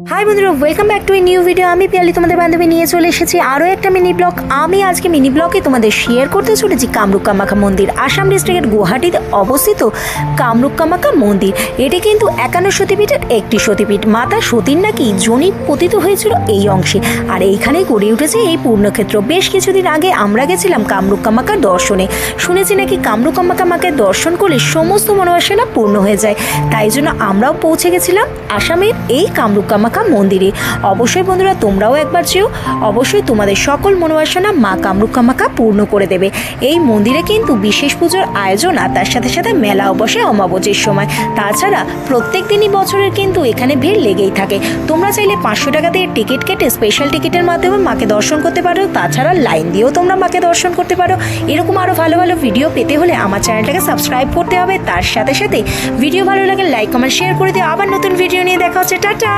High বন্ধুরা, welcome back to a new video. আমি পিয়ালি তোমাদের বান্ধবী নিয়ে চলে এসেছি আরও একটা মিনি ব্লগ। আমি আজকে মিনি ব্লগে তোমাদের শেয়ার করতে চলেছি কামরূপ কামাখ্যা মন্দির, আসাম ডিস্ট্রিক্টের গুয়াহাটিতে অবস্থিত কামরূপ কামাখ্যা মন্দির। এটি কিন্তু 51 সতীপীঠের একটি সতীপীঠ। মাতা সতীর নাকি যোনি পতিত হয়েছিল এই অংশে, আর এইখানেই গড়ে উঠেছে এই পূর্ণক্ষেত্র। বেশ কিছুদিন আগে আমরা গেছিলাম কামরূপ কামাখ্যার দর্শনে। শুনেছি নাকি কামরূপ কামাখ্যা মাকে দর্শন করলে সমস্ত মনোবাসনা পূর্ণ হয়ে যায়, তাই জন্য আমরাও পৌঁছে গেছিলাম আসামের এই কামরূপ কামাখ্যা মন্দিরে। অবশ্যই বন্ধুরা, তোমরাও একবার যেও, অবশ্যই তোমাদের সকল মনোবাসনা মা কামরূপ কামাখ্যা পূর্ণ করে দেবে। এই মন্দিরে কিন্তু বিশেষ পুজোর আয়োজন, আর তার সাথে সাথে মেলাও বসে অমাবস্যার সময়। তাছাড়া প্রত্যেক দিনই বছরের কিন্তু এখানে ভিড় লেগেই থাকে। তোমরা চাইলে 500 টাকা দিয়ে টিকিট কেটে স্পেশাল টিকিটের মাধ্যমে মাকে দর্শন করতে পারো। তাছাড়া লাইন দিয়েও তোমরা মাকে দর্শন করতে পারো। এরকম আরও ভালো ভালো ভিডিও পেতে হলে আমার চ্যানেলটাকে সাবস্ক্রাইব করতে হবে। তার সাথে সাথে ভিডিও ভালো লাগে লাইক কমেন্ট শেয়ার করে দিও। আবার নতুন ভিডিও নিয়ে দেখা হচ্ছে। টাটা।